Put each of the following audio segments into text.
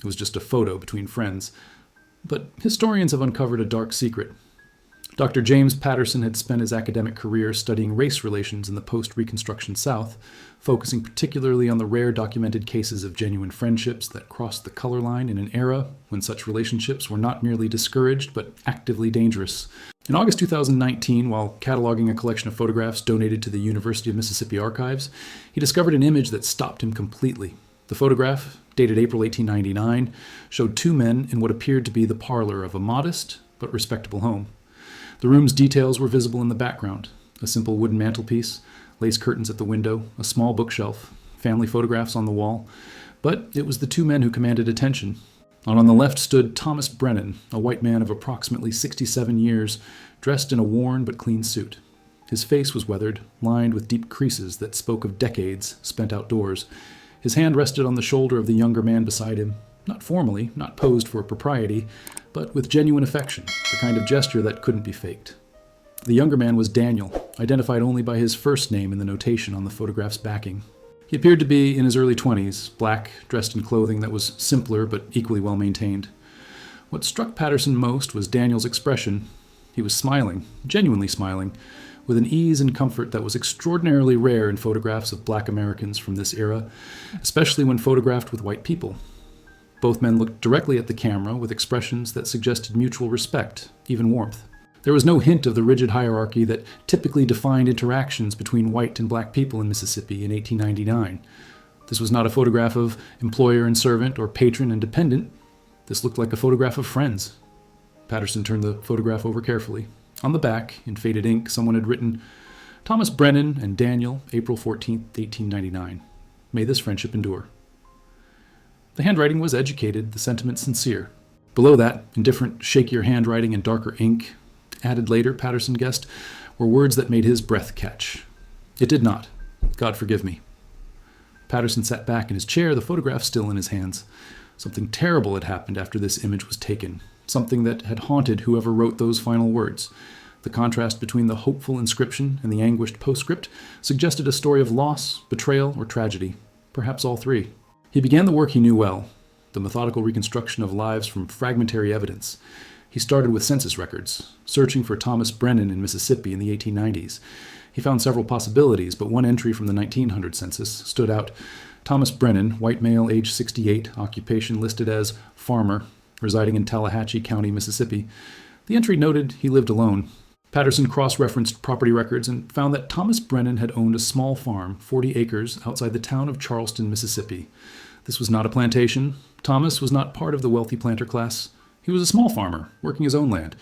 It was just a photo between friends. But historians have uncovered a dark secret. Dr. James Patterson had spent his academic career studying race relations in the post-Reconstruction South, focusing particularly on the rare documented cases of genuine friendships that crossed the color line in an era when such relationships were not merely discouraged but actively dangerous. In August 2019, while cataloging a collection of photographs donated to the University of Mississippi Archives, he discovered an image that stopped him completely. The photograph, dated April 1899, showed two men in what appeared to be the parlor of a modest but respectable home. The room's details were visible in the background: a simple wooden mantelpiece, lace curtains at the window, a small bookshelf, family photographs on the wall. But it was the two men who commanded attention. On the left stood Thomas Brennan, a white man of approximately 67 years, dressed in a worn but clean suit. His face was weathered, lined with deep creases that spoke of decades spent outdoors. His hand rested on the shoulder of the younger man beside him, not formally, not posed for propriety, but with genuine affection, the kind of gesture that couldn't be faked. The younger man was Daniel, identified only by his first name in the notation on the photograph's backing. He appeared to be in his early 20s, black, dressed in clothing that was simpler but equally well maintained. What struck Patterson most was Daniel's expression. He was smiling, genuinely smiling, with an ease and comfort that was extraordinarily rare in photographs of black Americans from this era, especially when photographed with white people. Both men looked directly at the camera with expressions that suggested mutual respect, even warmth. There was no hint of the rigid hierarchy that typically defined interactions between white and black people in Mississippi in 1899. This was not a photograph of employer and servant or patron and dependent. This looked like a photograph of friends. Patterson turned the photograph over carefully. On the back, in faded ink, someone had written, "Thomas Brennan and Daniel, April 14, 1899. May this friendship endure." The handwriting was educated, the sentiment sincere. Below that, in different, shakier handwriting and darker ink, added later, Patterson guessed, were words that made his breath catch. It did not. God forgive me. Patterson sat back in his chair, the photograph still in his hands. Something terrible had happened after this image was taken, something that had haunted whoever wrote those final words. The contrast between the hopeful inscription and the anguished postscript suggested a story of loss, betrayal, or tragedy, perhaps all three. He began the work he knew well, the methodical reconstruction of lives from fragmentary evidence. He started with census records, searching for Thomas Brennan in Mississippi in the 1890s. He found several possibilities, but one entry from the 1900 census stood out. Thomas Brennan, white male, age 68, occupation listed as farmer, residing in Tallahatchie County, Mississippi. The entry noted he lived alone. Patterson cross-referenced property records and found that Thomas Brennan had owned a small farm, 40 acres, outside the town of Charleston, Mississippi. This was not a plantation. Thomas was not part of the wealthy planter class. He was a small farmer, working his own land.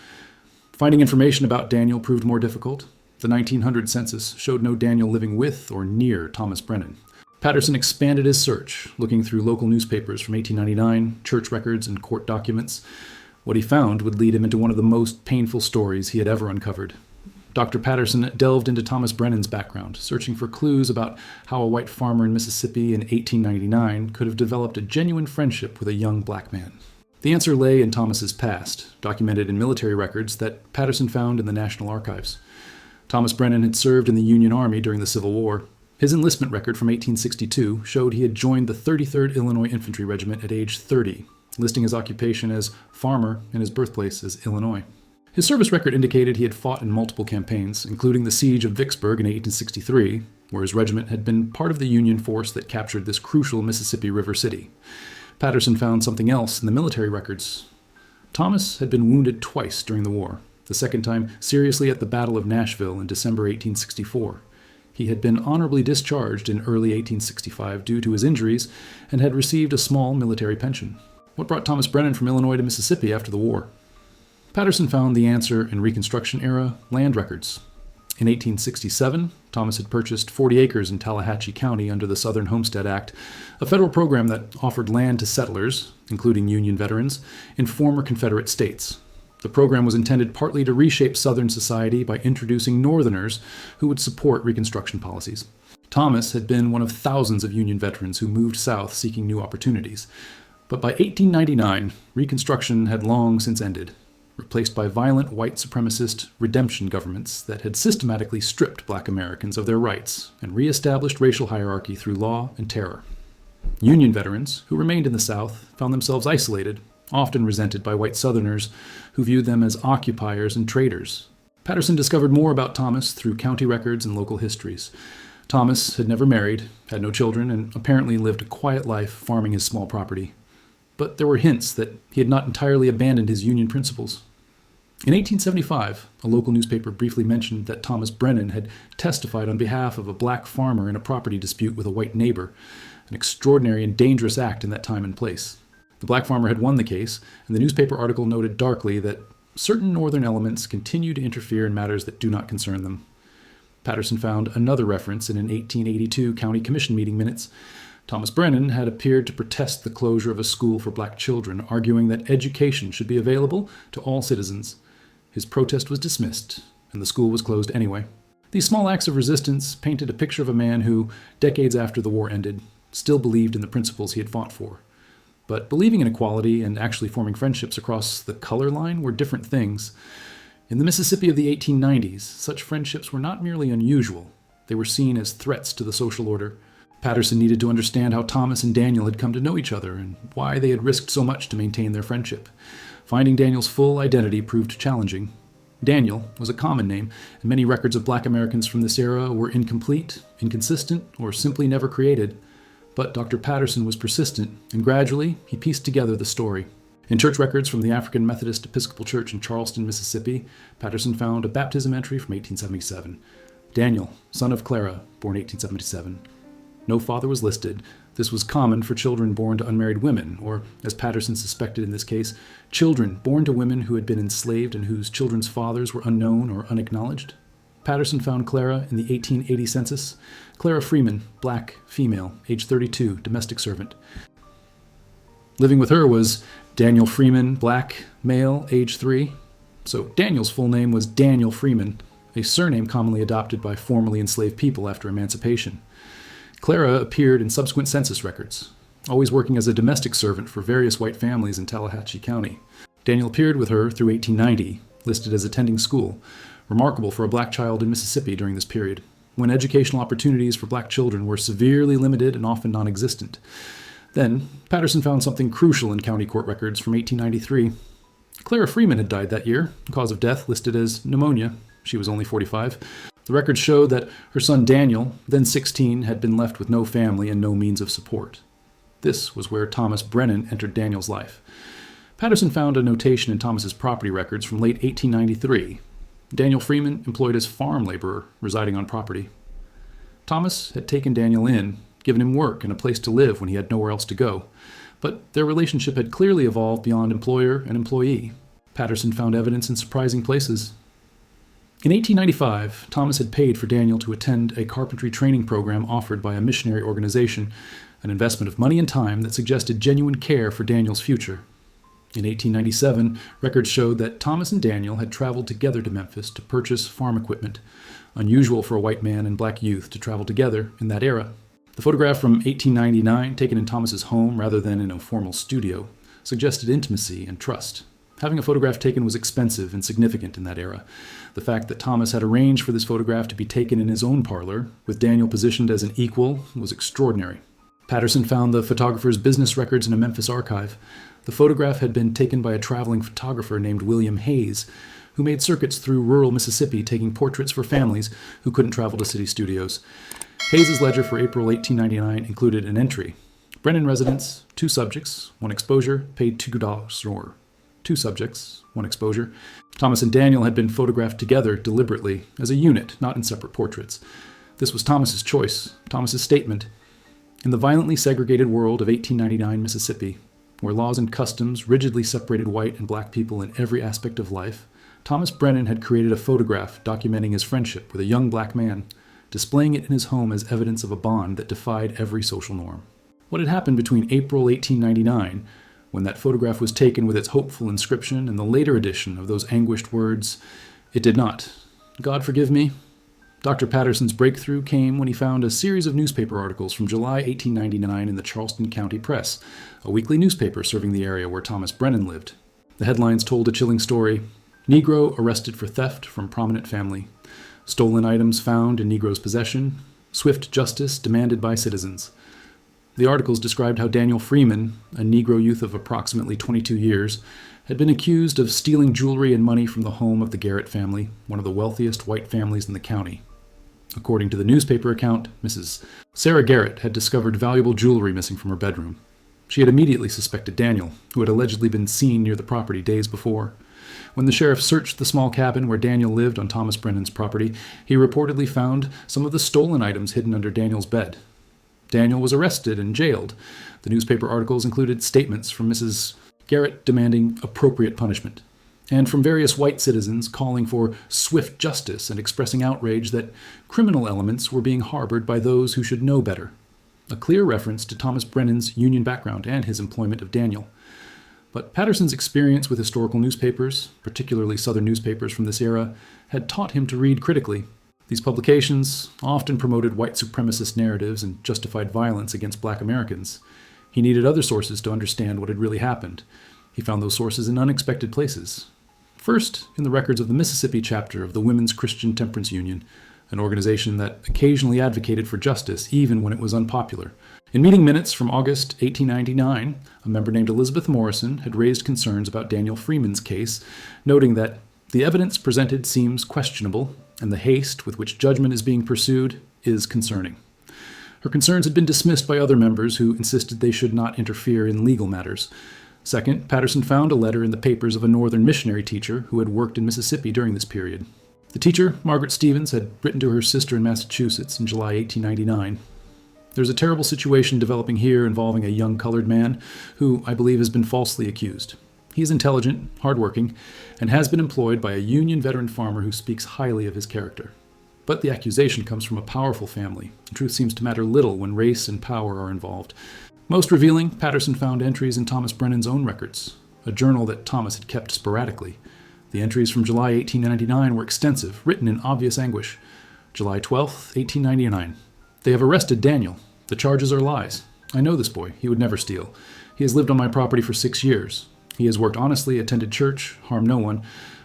Finding information about Daniel proved more difficult. The 1900 census showed no Daniel living with or near Thomas Brennan. Patterson expanded his search, looking through local newspapers from 1899, church records, and court documents. What he found would lead him into one of the most painful stories he had ever uncovered. Dr. Patterson delved into Thomas Brennan's background, searching for clues about how a white farmer in Mississippi in 1899 could have developed a genuine friendship with a young black man. The answer lay in Thomas's past, documented in military records that Patterson found in the National Archives. Thomas Brennan had served in the Union Army during the Civil War. His enlistment record from 1862 showed he had joined the 33rd Illinois Infantry Regiment at age 30, listing his occupation as farmer and his birthplace as Illinois. His service record indicated he had fought in multiple campaigns, including the siege of Vicksburg in 1863, where his regiment had been part of the Union force that captured this crucial Mississippi River city. Patterson found something else in the military records. Thomas had been wounded twice during the war, the second time seriously at the Battle of Nashville in December 1864. He had been honorably discharged in early 1865 due to his injuries and had received a small military pension. What brought Thomas Brennan from Illinois to Mississippi after the war? Patterson found the answer in Reconstruction-era land records. In 1867, Thomas had purchased 40 acres in Tallahatchie County under the Southern Homestead Act, a federal program that offered land to settlers, including Union veterans, in former Confederate states. The program was intended partly to reshape Southern society by introducing Northerners who would support Reconstruction policies. Thomas had been one of thousands of Union veterans who moved south seeking new opportunities. But by 1899, Reconstruction had long since ended, replaced by violent white supremacist redemption governments that had systematically stripped black Americans of their rights and reestablished racial hierarchy through law and terror. Union veterans, who remained in the South, found themselves isolated, often resented by white Southerners who viewed them as occupiers and traitors. Patterson discovered more about Thomas through county records and local histories. Thomas had never married, had no children, and apparently lived a quiet life farming his small property. But there were hints that he had not entirely abandoned his Union principles. In 1875, a local newspaper briefly mentioned that Thomas Brennan had testified on behalf of a black farmer in a property dispute with a white neighbor, an extraordinary and dangerous act in that time and place. The black farmer had won the case, and the newspaper article noted darkly that certain northern elements continue to interfere in matters that do not concern them. Patterson found another reference in an 1882 county commission meeting minutes. Thomas Brennan had appeared to protest the closure of a school for black children, arguing that education should be available to all citizens. His protest was dismissed, and the school was closed anyway. These small acts of resistance painted a picture of a man who, decades after the war ended, still believed in the principles he had fought for. But believing in equality and actually forming friendships across the color line were different things. In the Mississippi of the 1890s, such friendships were not merely unusual, they were seen as threats to the social order. Patterson needed to understand how Thomas and Daniel had come to know each other and why they had risked so much to maintain their friendship. Finding Daniel's full identity proved challenging. Daniel was a common name, and many records of black Americans from this era were incomplete, inconsistent, or simply never created. But Dr. Patterson was persistent, and gradually he pieced together the story. In church records from the African Methodist Episcopal Church in Charleston, Mississippi, Patterson found a baptism entry from 1877. Daniel, son of Clara, born 1877. No father was listed. This was common for children born to unmarried women, or, as Patterson suspected in this case, children born to women who had been enslaved and whose children's fathers were unknown or unacknowledged. Patterson found Clara in the 1880 census. Clara Freeman, black, female, age 32, domestic servant. Living with her was Daniel Freeman, black, male, age 3. So Daniel's full name was Daniel Freeman, a surname commonly adopted by formerly enslaved people after emancipation. Clara appeared in subsequent census records, always working as a domestic servant for various white families in Tallahatchie County. Daniel appeared with her through 1890, listed as attending school, remarkable for a black child in Mississippi during this period, when educational opportunities for black children were severely limited and often non-existent. Then, Patterson found something crucial in county court records from 1893. Clara Freeman had died that year, cause of death listed as pneumonia. She was only 45. The records showed that her son Daniel, then 16, had been left with no family and no means of support. This was where Thomas Brennan entered Daniel's life. Patterson found a notation in Thomas's property records from late 1893. Daniel Freeman employed as farm laborer, residing on property. Thomas had taken Daniel in, given him work and a place to live when he had nowhere else to go, but their relationship had clearly evolved beyond employer and employee. Patterson found evidence in surprising places. In 1895, Thomas had paid for Daniel to attend a carpentry training program offered by a missionary organization, an investment of money and time that suggested genuine care for Daniel's future. In 1897, records showed that Thomas and Daniel had traveled together to Memphis to purchase farm equipment, unusual for a white man and black youth to travel together in that era. The photograph from 1899, taken in Thomas's home rather than in a formal studio, suggested intimacy and trust. Having a photograph taken was expensive and significant in that era. The fact that Thomas had arranged for this photograph to be taken in his own parlor, with Daniel positioned as an equal, was extraordinary. Patterson found the photographer's business records in a Memphis archive. The photograph had been taken by a traveling photographer named William Hayes, who made circuits through rural Mississippi taking portraits for families who couldn't travel to city studios. Hayes' ledger for April 1899 included an entry. Brennan residence, 2 subjects, 1 exposure, paid $2 or 2 subjects, 1 exposure. Thomas and Daniel had been photographed together deliberately, as a unit, not in separate portraits. This was Thomas's choice, Thomas's statement. In the violently segregated world of 1899 Mississippi, where laws and customs rigidly separated white and black people in every aspect of life, Thomas Brennan had created a photograph documenting his friendship with a young black man, displaying it in his home as evidence of a bond that defied every social norm. What had happened between April 1899, when that photograph was taken with its hopeful inscription, and the later edition of those anguished words, "It did not. God forgive me"? Dr. Patterson's breakthrough came when he found a series of newspaper articles from July 1899 in the Charleston County Press, a weekly newspaper serving the area where Thomas Brennan lived. The headlines told a chilling story: Negro arrested for theft from prominent family. Stolen items found in Negro's possession. Swift justice demanded by citizens. The articles described how Daniel Freeman, a Negro youth of approximately 22 years, had been accused of stealing jewelry and money from the home of the Garrett family, one of the wealthiest white families in the county. According to the newspaper account, Mrs. Sarah Garrett had discovered valuable jewelry missing from her bedroom. She had immediately suspected Daniel, who had allegedly been seen near the property days before. When the sheriff searched the small cabin where Daniel lived on Thomas Brennan's property, he reportedly found some of the stolen items hidden under Daniel's bed. Daniel was arrested and jailed. The newspaper articles included statements from Mrs. Garrett demanding appropriate punishment, and from various white citizens calling for swift justice and expressing outrage that criminal elements were being harbored by those who should know better. A clear reference to Thomas Brennan's Union background and his employment of Daniel. But Patterson's experience with historical newspapers, particularly Southern newspapers from this era, had taught him to read critically. These publications often promoted white supremacist narratives and justified violence against black Americans. He needed other sources to understand what had really happened. He found those sources in unexpected places. First, in the records of the Mississippi chapter of the Women's Christian Temperance Union, an organization that occasionally advocated for justice even when it was unpopular. In meeting minutes from August 1899, a member named Elizabeth Morrison had raised concerns about Daniel Freeman's case, noting that the evidence presented seems questionable, and the haste with which judgment is being pursued is concerning. Her concerns had been dismissed by other members who insisted they should not interfere in legal matters. Second, Patterson found a letter in the papers of a northern missionary teacher who had worked in Mississippi during this period. The teacher, Margaret Stevens, had written to her sister in Massachusetts in July 1899. There's a terrible situation developing here involving a young colored man who, I believe, has been falsely accused. He is intelligent, hardworking, and has been employed by a Union veteran farmer who speaks highly of his character. But the accusation comes from a powerful family. The truth seems to matter little when race and power are involved. Most revealing, Patterson found entries in Thomas Brennan's own records, a journal that Thomas had kept sporadically. The entries from July 1899 were extensive, written in obvious anguish. July 12, 1899. They have arrested Daniel. The charges are lies. I know this boy. He would never steal. He has lived on my property for 6 years. He has worked honestly, attended church, harmed no one,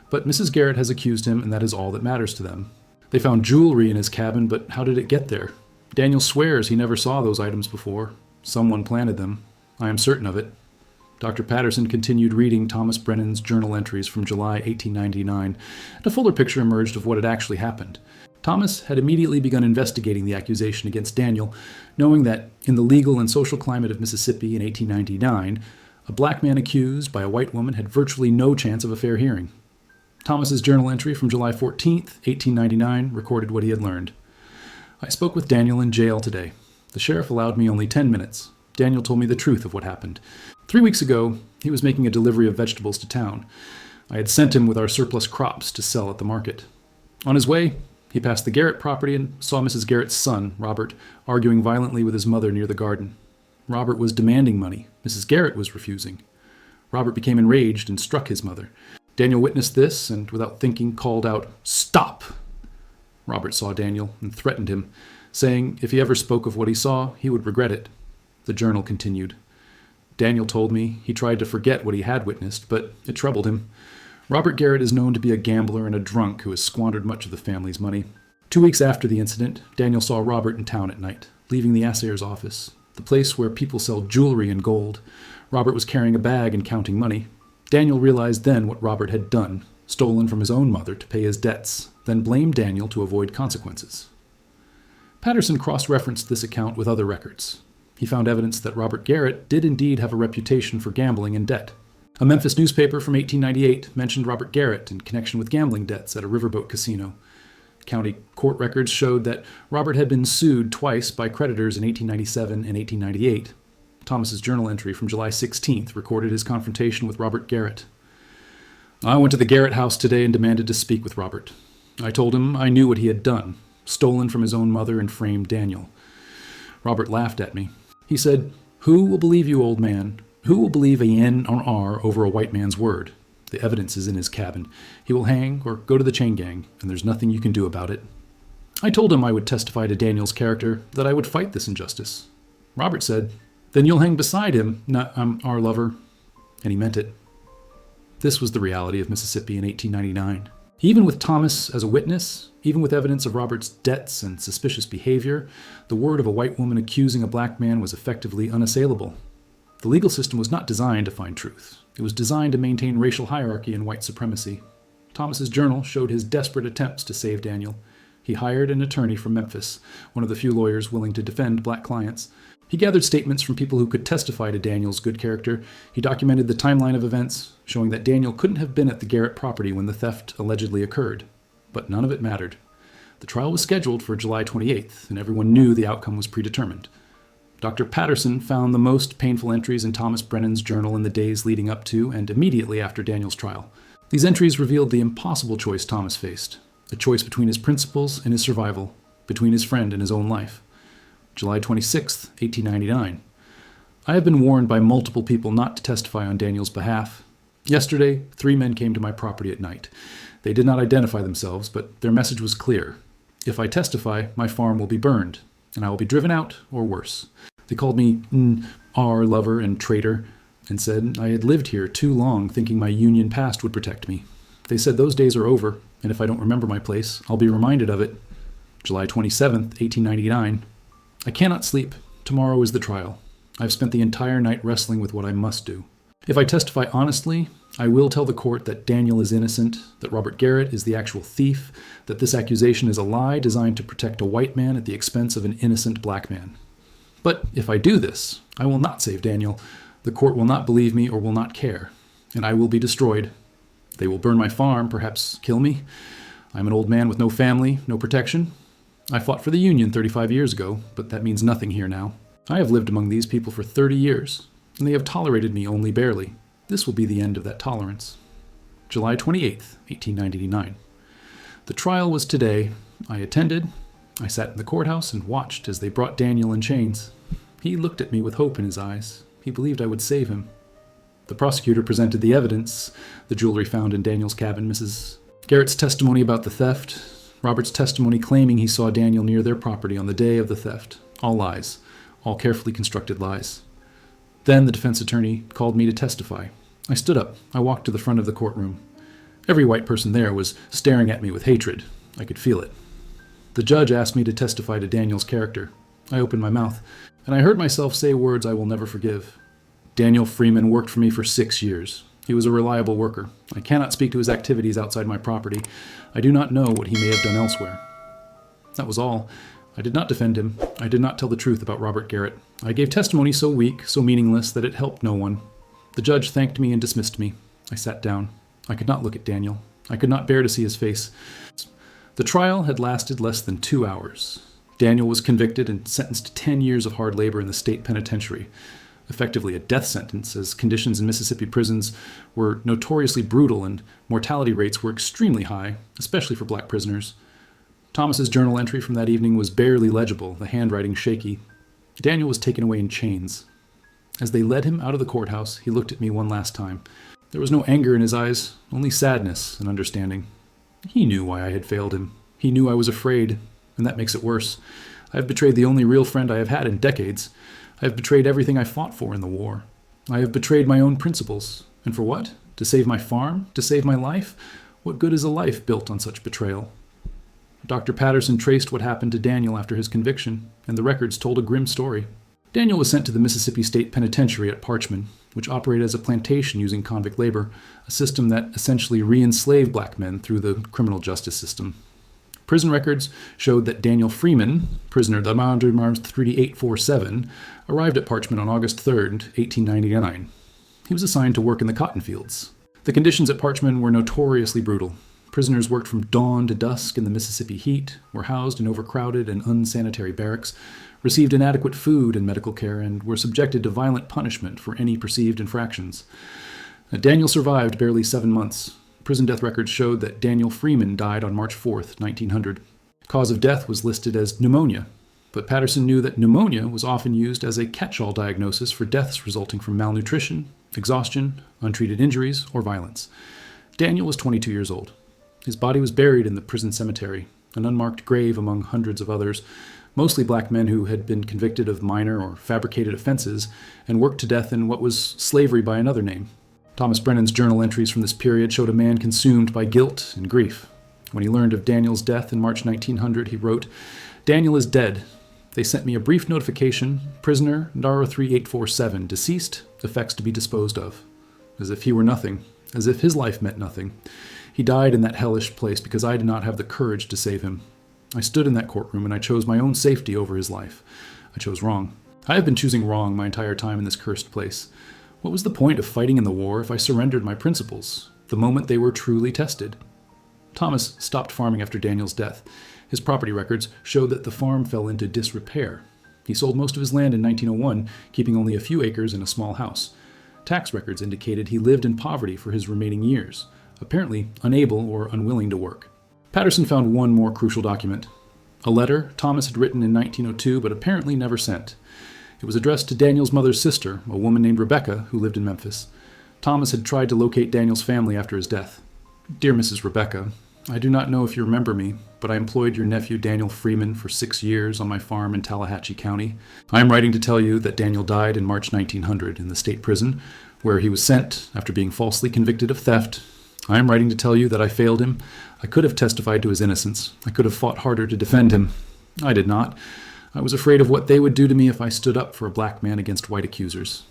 but Mrs. Garrett has accused him, and that is all that matters to them. They found jewelry in his cabin, but how did it get there? Daniel swears he never saw those items before. Someone planted them. I am certain of it. Dr. Patterson continued reading Thomas Brennan's journal entries from July 1899, and a fuller picture emerged of what had actually happened. Thomas had immediately begun investigating the accusation against Daniel, knowing that in the legal and social climate of Mississippi in 1899, a black man accused by a white woman had virtually no chance of a fair hearing. Thomas's journal entry from July 14, 1899, recorded what he had learned. I spoke with Daniel in jail today. The sheriff allowed me only 10 minutes. Daniel told me the truth of what happened. 3 weeks ago, he was making a delivery of vegetables to town. I had sent him with our surplus crops to sell at the market. On his way, he passed the Garrett property and saw Mrs. Garrett's son, Robert, arguing violently with his mother near the garden. Robert was demanding money. Mrs. Garrett was refusing. Robert became enraged and struck his mother. Daniel witnessed this and, without thinking, called out, "Stop!" Robert saw Daniel and threatened him, saying if he ever spoke of what he saw, he would regret it. The journal continued. Daniel told me he tried to forget what he had witnessed, but it troubled him. Robert Garrett is known to be a gambler and a drunk who has squandered much of the family's money. 2 weeks after the incident, Daniel saw Robert in town at night, leaving the assayer's office, the place where people sell jewelry and gold. Robert was carrying a bag and counting money. Daniel realized then what Robert had done, stolen from his own mother to pay his debts, then blamed Daniel to avoid consequences. Patterson cross-referenced this account with other records. He found evidence that Robert Garrett did indeed have a reputation for gambling and debt. A Memphis newspaper from 1898 mentioned Robert Garrett in connection with gambling debts at a riverboat casino. County court records showed that Robert had been sued twice by creditors in 1897 and 1898. Thomas's journal entry from July 16th recorded his confrontation with Robert Garrett. I went to the Garrett house today and demanded to speak with Robert. I told him I knew what he had done, stolen from his own mother and framed Daniel. Robert laughed at me. He said, "Who will believe you, old man? Who will believe a N or R over a white man's word? The evidence is in his cabin. He will hang or go to the chain gang, and there's nothing you can do about it." I told him I would testify to Daniel's character, that I would fight this injustice. Robert said, "Then you'll hang beside him, not our lover." And he meant it. This was the reality of Mississippi in 1899. Even with Thomas as a witness, even with evidence of Robert's debts and suspicious behavior, the word of a white woman accusing a black man was effectively unassailable. The legal system was not designed to find truth. It was designed to maintain racial hierarchy and white supremacy. Thomas's journal showed his desperate attempts to save Daniel. He hired an attorney from Memphis, one of the few lawyers willing to defend black clients. He gathered statements from people who could testify to Daniel's good character. He documented the timeline of events, showing that Daniel couldn't have been at the Garrett property when the theft allegedly occurred. But none of it mattered. The trial was scheduled for July 28th, and everyone knew the outcome was predetermined. Dr. Patterson found the most painful entries in Thomas Brennan's journal in the days leading up to and immediately after Daniel's trial. These entries revealed the impossible choice Thomas faced, a choice between his principles and his survival, between his friend and his own life. July 26, 1899. I have been warned by multiple people not to testify on Daniel's behalf. Yesterday, 3 men came to my property at night. They did not identify themselves, but their message was clear. If I testify, my farm will be burned, and I will be driven out, or worse. They called me our lover and traitor, and said I had lived here too long thinking my Union past would protect me. They said those days are over, and if I don't remember my place, I'll be reminded of it. July 27, 1899. I cannot sleep. Tomorrow is the trial. I've spent the entire night wrestling with what I must do. If I testify honestly, I will tell the court that Daniel is innocent, that Robert Garrett is the actual thief, that this accusation is a lie designed to protect a white man at the expense of an innocent black man. But if I do this, I will not save Daniel. The court will not believe me or will not care, and I will be destroyed. They will burn my farm, perhaps kill me. I'm an old man with no family, no protection. I fought for the Union 35 years ago, but that means nothing here now. I have lived among these people for 30 years, and they have tolerated me only barely. This will be the end of that tolerance. July 28, 1899. The trial was today. I attended. I sat in the courthouse and watched as they brought Daniel in chains. He looked at me with hope in his eyes. He believed I would save him. The prosecutor presented the evidence, the jewelry found in Daniel's cabin, Mrs. Garrett's testimony about the theft, Robert's testimony claiming he saw Daniel near their property on the day of the theft. All lies. All carefully constructed lies. Then the defense attorney called me to testify. I stood up. I walked to the front of the courtroom. Every white person there was staring at me with hatred. I could feel it. The judge asked me to testify to Daniel's character. I opened my mouth, and I heard myself say words I will never forgive. Daniel Freeman worked for me for 6 years. He was a reliable worker. I cannot speak to his activities outside my property. I do not know what he may have done elsewhere. That was all. I did not defend him. I did not tell the truth about Robert Garrett. I gave testimony so weak, so meaningless, that it helped no one. The judge thanked me and dismissed me. I sat down. I could not look at Daniel. I could not bear to see his face. The trial had lasted less than 2 hours. Daniel was convicted and sentenced to 10 years of hard labor in the state penitentiary. Effectively a death sentence, as conditions in Mississippi prisons were notoriously brutal and mortality rates were extremely high, especially for black prisoners. Thomas's journal entry from that evening was barely legible, the handwriting shaky. Daniel was taken away in chains. As they led him out of the courthouse, he looked at me one last time. There was no anger in his eyes, only sadness and understanding. He knew why I had failed him. He knew I was afraid, and that makes it worse. I have betrayed the only real friend I have had in decades. I have betrayed everything I fought for in the war. I have betrayed my own principles. And for what? To save my farm? To save my life? What good is a life built on such betrayal? Dr. Patterson traced what happened to Daniel after his conviction, and the records told a grim story. Daniel was sent to the Mississippi State Penitentiary at Parchman, which operated as a plantation using convict labor, a system that essentially re-enslaved black men through the criminal justice system. Prison records showed that Daniel Freeman, prisoner number 3847, arrived at Parchman on August 3, 1899. He was assigned to work in the cotton fields. The conditions at Parchman were notoriously brutal. Prisoners worked from dawn to dusk in the Mississippi heat, were housed in overcrowded and unsanitary barracks, received inadequate food and medical care, and were subjected to violent punishment for any perceived infractions. Daniel survived barely 7 months. Prison death records showed that Daniel Freeman died on March 4, 1900. Cause of death was listed as pneumonia, but Patterson knew that pneumonia was often used as a catch-all diagnosis for deaths resulting from malnutrition, exhaustion, untreated injuries, or violence. Daniel was 22 years old. His body was buried in the prison cemetery, an unmarked grave among hundreds of others, mostly black men who had been convicted of minor or fabricated offenses and worked to death in what was slavery by another name. Thomas Brennan's journal entries from this period showed a man consumed by guilt and grief. When he learned of Daniel's death in March 1900, he wrote, "Daniel is dead. They sent me a brief notification, prisoner, Nara 3847, deceased, effects to be disposed of." As if he were nothing, as if his life meant nothing. He died in that hellish place because I did not have the courage to save him. I stood in that courtroom and I chose my own safety over his life. I chose wrong. I have been choosing wrong my entire time in this cursed place. What was the point of fighting in the war if I surrendered my principles, the moment they were truly tested? Thomas stopped farming after Daniel's death. His property records showed that the farm fell into disrepair. He sold most of his land in 1901, keeping only a few acres and a small house. Tax records indicated he lived in poverty for his remaining years, apparently unable or unwilling to work. Patterson found one more crucial document, a letter Thomas had written in 1902 but apparently never sent. It was addressed to Daniel's mother's sister, a woman named Rebecca, who lived in Memphis. Thomas had tried to locate Daniel's family after his death. "Dear Mrs. Rebecca, I do not know if you remember me, but I employed your nephew Daniel Freeman for 6 years on my farm in Tallahatchie County. I am writing to tell you that Daniel died in March 1900 in the state prison, where he was sent after being falsely convicted of theft. I am writing to tell you that I failed him. I could have testified to his innocence. I could have fought harder to defend him. I did not. I was afraid of what they would do to me if I stood up for a black man against white accusers.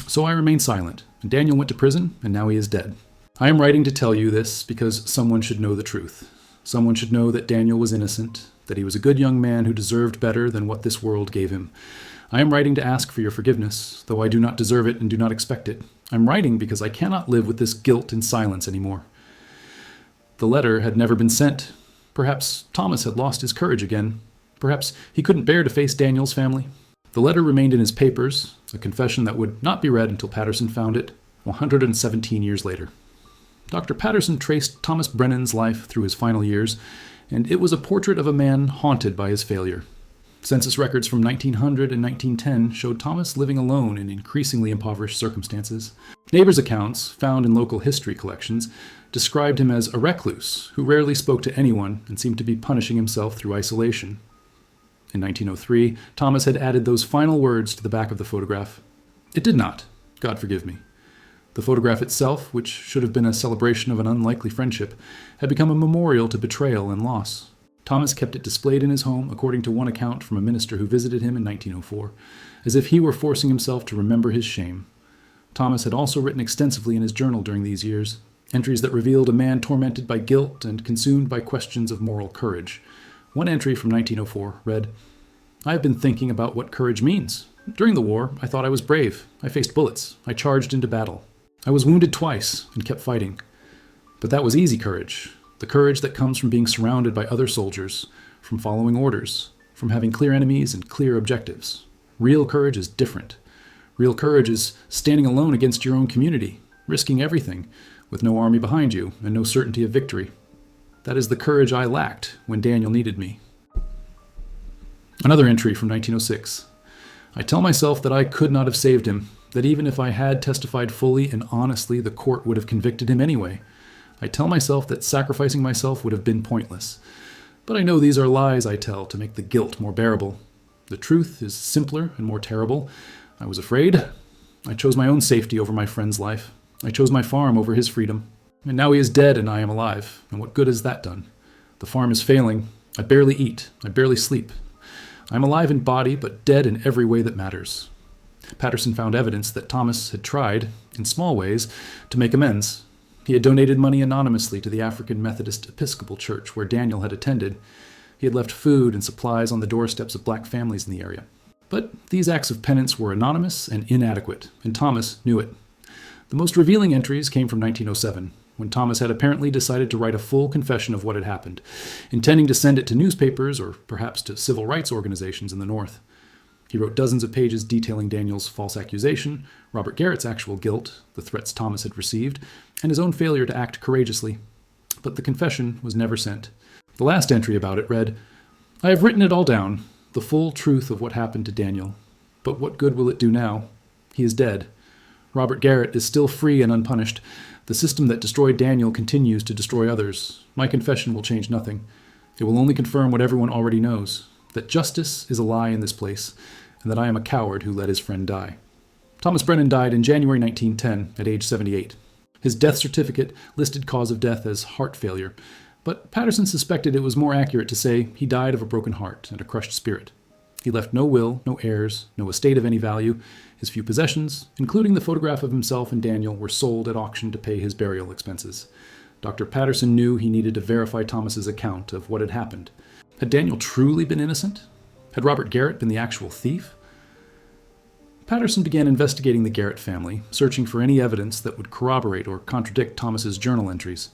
So I remained silent, and Daniel went to prison, and now he is dead. I am writing to tell you this because someone should know the truth. Someone should know that Daniel was innocent, that he was a good young man who deserved better than what this world gave him. I am writing to ask for your forgiveness, though I do not deserve it and do not expect it. I'm writing because I cannot live with this guilt and silence anymore." The letter had never been sent. Perhaps Thomas had lost his courage again. Perhaps he couldn't bear to face Daniel's family. The letter remained in his papers, a confession that would not be read until Patterson found it 117 years later. Dr. Patterson traced Thomas Brennan's life through his final years, and it was a portrait of a man haunted by his failure. Census records from 1900 and 1910 showed Thomas living alone in increasingly impoverished circumstances. Neighbors' accounts, found in local history collections, described him as a recluse who rarely spoke to anyone and seemed to be punishing himself through isolation. In 1903, Thomas had added those final words to the back of the photograph. It did not, God forgive me. The photograph itself, which should have been a celebration of an unlikely friendship, had become a memorial to betrayal and loss. Thomas kept it displayed in his home, according to one account from a minister who visited him in 1904, as if he were forcing himself to remember his shame. Thomas had also written extensively in his journal during these years, entries that revealed a man tormented by guilt and consumed by questions of moral courage. One entry from 1904 read, "I have been thinking about what courage means. During the war, I thought I was brave. I faced bullets. I charged into battle. I was wounded twice and kept fighting. But that was easy courage, the courage that comes from being surrounded by other soldiers, from following orders, from having clear enemies and clear objectives. Real courage is different. Real courage is standing alone against your own community, risking everything, with no army behind you and no certainty of victory. That is the courage I lacked when Daniel needed me." Another entry from 1906. "I tell myself that I could not have saved him, that even if I had testified fully and honestly, the court would have convicted him anyway. I tell myself that sacrificing myself would have been pointless. But I know these are lies I tell to make the guilt more bearable. The truth is simpler and more terrible. I was afraid. I chose my own safety over my friend's life. I chose my farm over his freedom. And now he is dead and I am alive. And what good has that done? The farm is failing. I barely eat. I barely sleep. I'm alive in body, but dead in every way that matters." Patterson found evidence that Thomas had tried, in small ways, to make amends. He had donated money anonymously to the African Methodist Episcopal Church where Daniel had attended. He had left food and supplies on the doorsteps of black families in the area. But these acts of penance were anonymous and inadequate, and Thomas knew it. The most revealing entries came from 1907, when Thomas had apparently decided to write a full confession of what had happened, intending to send it to newspapers or perhaps to civil rights organizations in the North. He wrote dozens of pages detailing Daniel's false accusation, Robert Garrett's actual guilt, the threats Thomas had received, and his own failure to act courageously. But the confession was never sent. The last entry about it read, "I have written it all down, the full truth of what happened to Daniel. But what good will it do now? He is dead. Robert Garrett is still free and unpunished. The system that destroyed Daniel continues to destroy others. My confession will change nothing. It will only confirm what everyone already knows, that justice is a lie in this place, and that I am a coward who let his friend die." Thomas Brennan died in January 1910 at age 78. His death certificate listed cause of death as heart failure, but Patterson suspected it was more accurate to say he died of a broken heart and a crushed spirit. He left no will, no heirs, no estate of any value. His few possessions, including the photograph of himself and Daniel, were sold at auction to pay his burial expenses. Dr. Patterson knew he needed to verify Thomas's account of what had happened. Had Daniel truly been innocent? Had Robert Garrett been the actual thief? Patterson began investigating the Garrett family, searching for any evidence that would corroborate or contradict Thomas's journal entries.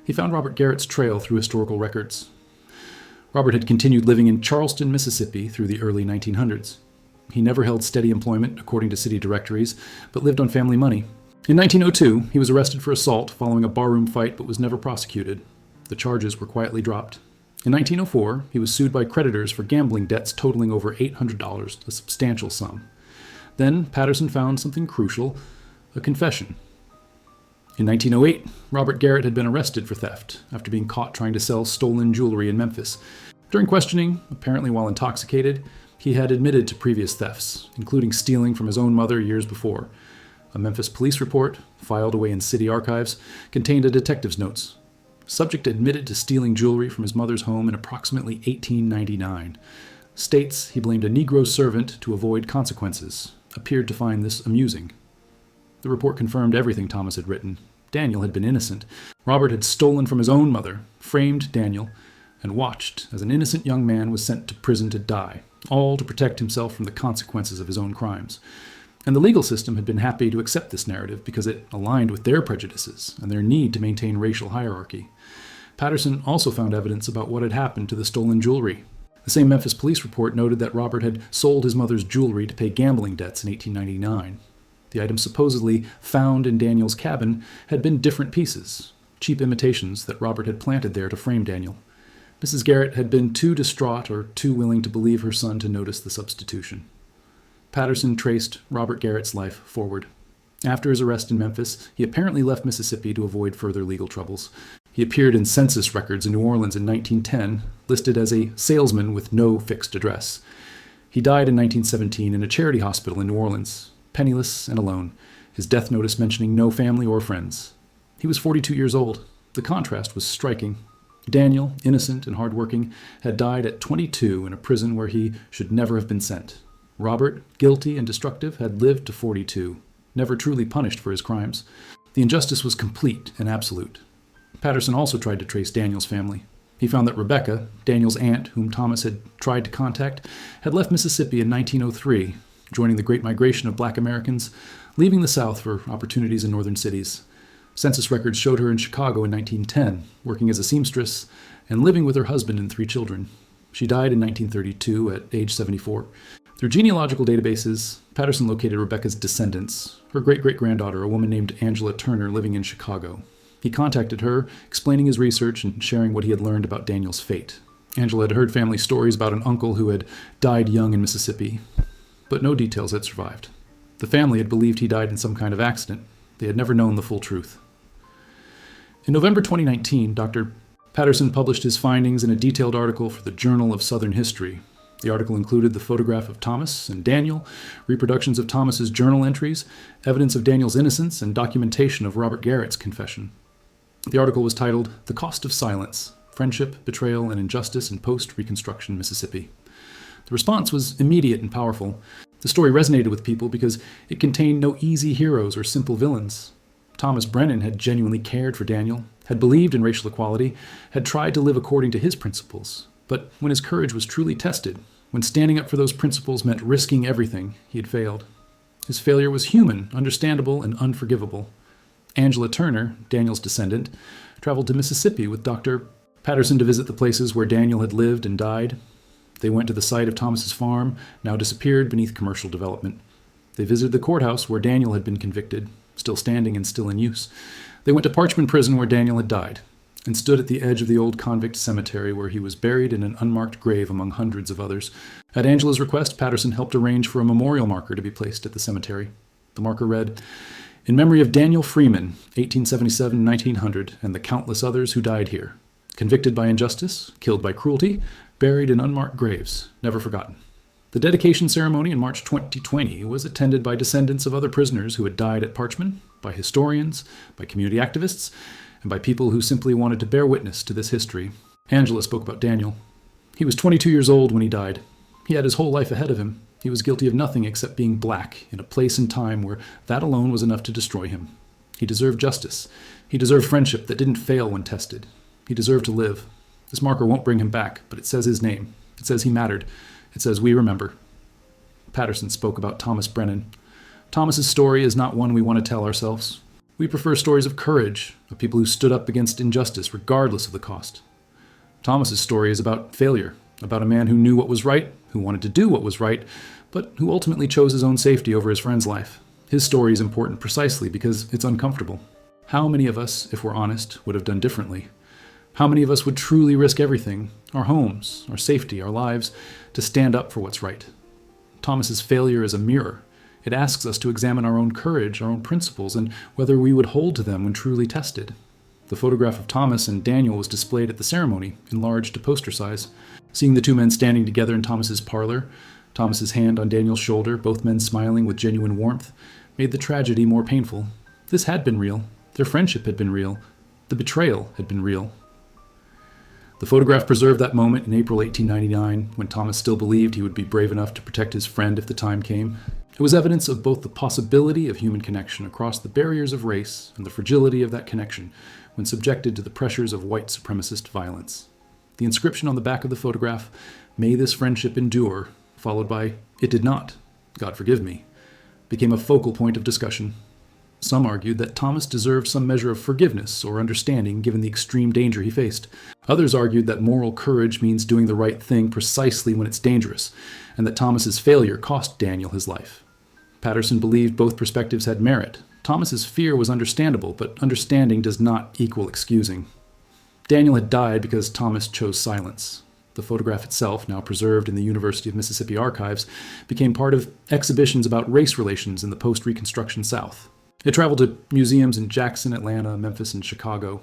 He found Robert Garrett's trail through historical records. Robert had continued living in Charleston, Mississippi through the early 1900s. He never held steady employment, according to city directories, but lived on family money. In 1902, he was arrested for assault following a barroom fight but was never prosecuted. The charges were quietly dropped. In 1904, he was sued by creditors for gambling debts totaling over $800, a substantial sum. Then Patterson found something crucial, a confession. In 1908, Robert Garrett had been arrested for theft after being caught trying to sell stolen jewelry in Memphis. During questioning, apparently while intoxicated, he had admitted to previous thefts, including stealing from his own mother years before. A Memphis police report, filed away in city archives, contained a detective's notes. Subject admitted to stealing jewelry from his mother's home in approximately 1899. States he blamed a Negro servant to avoid consequences. Appeared to find this amusing. The report confirmed everything Thomas had written. Daniel had been innocent. Robert had stolen from his own mother, framed Daniel, and watched as an innocent young man was sent to prison to die, all to protect himself from the consequences of his own crimes. And the legal system had been happy to accept this narrative because it aligned with their prejudices and their need to maintain racial hierarchy. Patterson also found evidence about what had happened to the stolen jewelry. The same Memphis police report noted that Robert had sold his mother's jewelry to pay gambling debts in 1899. The items supposedly found in Daniel's cabin had been different pieces, cheap imitations that Robert had planted there to frame Daniel. Mrs. Garrett had been too distraught or too willing to believe her son to notice the substitution. Patterson traced Robert Garrett's life forward. After his arrest in Memphis, he apparently left Mississippi to avoid further legal troubles. He appeared in census records in New Orleans in 1910, listed as a salesman with no fixed address. He died in 1917 in a charity hospital in New Orleans, penniless and alone, his death notice mentioning no family or friends. He was 42 years old. The contrast was striking. Daniel, innocent and hardworking, had died at 22 in a prison where he should never have been sent. Robert, guilty and destructive, had lived to 42, never truly punished for his crimes. The injustice was complete and absolute. Patterson also tried to trace Daniel's family. He found that Rebecca, Daniel's aunt, whom Thomas had tried to contact, had left Mississippi in 1903, joining the Great Migration of Black Americans, leaving the South for opportunities in northern cities. Census records showed her in Chicago in 1910, working as a seamstress and living with her husband and 3 children. She died in 1932 at age 74. Through genealogical databases, Patterson located Rebecca's descendants, her great-great-granddaughter, a woman named Angela Turner, living in Chicago. He contacted her, explaining his research and sharing what he had learned about Daniel's fate. Angela had heard family stories about an uncle who had died young in Mississippi, but no details had survived. The family had believed he died in some kind of accident. They had never known the full truth. In November 2019, Dr. Patterson published his findings in a detailed article for the Journal of Southern History. The article included the photograph of Thomas and Daniel, reproductions of Thomas's journal entries, evidence of Daniel's innocence, and documentation of Robert Garrett's confession. The article was titled "The Cost of Silence: Friendship, Betrayal, and Injustice in Post-Reconstruction Mississippi." The response was immediate and powerful. The story resonated with people because it contained no easy heroes or simple villains. Thomas Brennan had genuinely cared for Daniel, had believed in racial equality, had tried to live according to his principles. But when his courage was truly tested, when standing up for those principles meant risking everything, he had failed. His failure was human, understandable, and unforgivable. Angela Turner, Daniel's descendant, traveled to Mississippi with Dr. Patterson to visit the places where Daniel had lived and died. They went to the site of Thomas's farm, now disappeared beneath commercial development. They visited the courthouse where Daniel had been convicted, still standing and still in use. They went to Parchman Prison where Daniel had died, and stood at the edge of the old convict cemetery where he was buried in an unmarked grave among hundreds of others. At Angela's request, Patterson helped arrange for a memorial marker to be placed at the cemetery. The marker read, "In memory of Daniel Freeman, 1877-1900, and the countless others who died here. Convicted by injustice, killed by cruelty, buried in unmarked graves, never forgotten." The dedication ceremony in March 2020 was attended by descendants of other prisoners who had died at Parchman, by historians, by community activists, and by people who simply wanted to bear witness to this history. Angela spoke about Daniel. He was 22 years old when he died. He had his whole life ahead of him. He was guilty of nothing except being black in a place and time where that alone was enough to destroy him. He deserved justice. He deserved friendship that didn't fail when tested. He deserved to live. This marker won't bring him back, but it says his name. It says he mattered. It says we remember. Patterson spoke about Thomas Brennan. Thomas's story is not one we want to tell ourselves. We prefer stories of courage, of people who stood up against injustice regardless of the cost. Thomas's story is about failure, about a man who knew what was right, who wanted to do what was right, but who ultimately chose his own safety over his friend's life. His story is important precisely because it's uncomfortable. How many of us, if we're honest, would have done differently? How many of us would truly risk everything, our homes, our safety, our lives, to stand up for what's right? Thomas's failure is a mirror. It asks us to examine our own courage, our own principles, and whether we would hold to them when truly tested. The photograph of Thomas and Daniel was displayed at the ceremony, enlarged to poster size. Seeing the two men standing together in Thomas's parlor, Thomas's hand on Daniel's shoulder, both men smiling with genuine warmth, made the tragedy more painful. This had been real. Their friendship had been real. The betrayal had been real. The photograph preserved that moment in April 1899, when Thomas still believed he would be brave enough to protect his friend if the time came. It was evidence of both the possibility of human connection across the barriers of race and the fragility of that connection when subjected to the pressures of white supremacist violence. The inscription on the back of the photograph, "May this friendship endure," followed by "It did not, God forgive me," became a focal point of discussion. Some argued that Thomas deserved some measure of forgiveness or understanding given the extreme danger he faced. Others argued that moral courage means doing the right thing precisely when it's dangerous, and that Thomas's failure cost Daniel his life. Patterson believed both perspectives had merit. Thomas's fear was understandable, but understanding does not equal excusing. Daniel had died because Thomas chose silence. The photograph itself, now preserved in the University of Mississippi archives, became part of exhibitions about race relations in the post-Reconstruction South. It traveled to museums in Jackson, Atlanta, Memphis, and Chicago.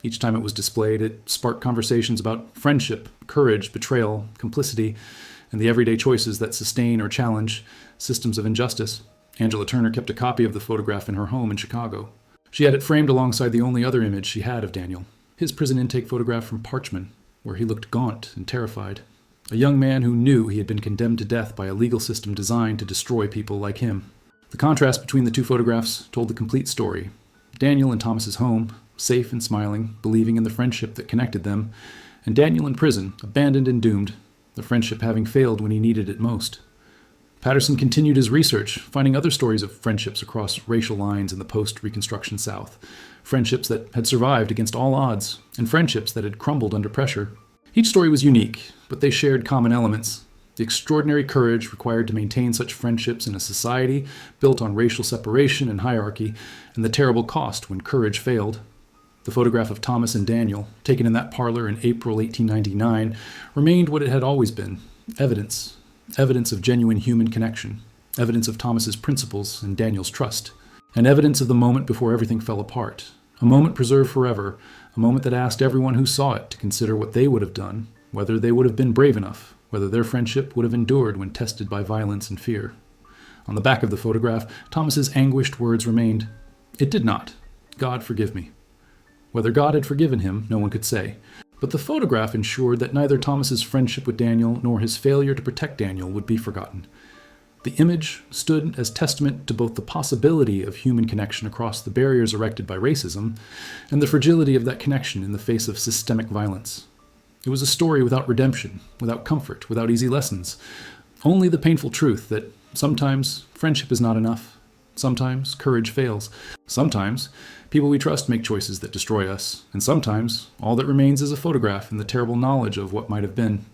Each time it was displayed, it sparked conversations about friendship, courage, betrayal, complicity, and the everyday choices that sustain or challenge systems of injustice. Angela Turner kept a copy of the photograph in her home in Chicago. She had it framed alongside the only other image she had of Daniel, his prison intake photograph from Parchman, where he looked gaunt and terrified. A young man who knew he had been condemned to death by a legal system designed to destroy people like him. The contrast between the two photographs told the complete story. Daniel in Thomas's home, safe and smiling, believing in the friendship that connected them, and Daniel in prison, abandoned and doomed, the friendship having failed when he needed it most. Patterson continued his research, finding other stories of friendships across racial lines in the post-Reconstruction South, friendships that had survived against all odds, and friendships that had crumbled under pressure. Each story was unique, but they shared common elements. The extraordinary courage required to maintain such friendships in a society built on racial separation and hierarchy, and the terrible cost when courage failed. The photograph of Thomas and Daniel, taken in that parlor in April 1899, remained what it had always been: evidence. Evidence of genuine human connection, evidence of Thomas's principles and Daniel's trust, and evidence of the moment before everything fell apart, a moment preserved forever, a moment that asked everyone who saw it to consider what they would have done, whether they would have been brave enough, whether their friendship would have endured when tested by violence and fear. On the back of the photograph, Thomas's anguished words remained, "It did not. God forgive me." Whether God had forgiven him, no one could say. But the photograph ensured that neither Thomas's friendship with Daniel nor his failure to protect Daniel would be forgotten. The image stood as testament to both the possibility of human connection across the barriers erected by racism and the fragility of that connection in the face of systemic violence. It was a story without redemption, without comfort, without easy lessons. Only the painful truth that sometimes friendship is not enough. Sometimes courage fails. Sometimes people we trust make choices that destroy us. And sometimes all that remains is a photograph and the terrible knowledge of what might have been.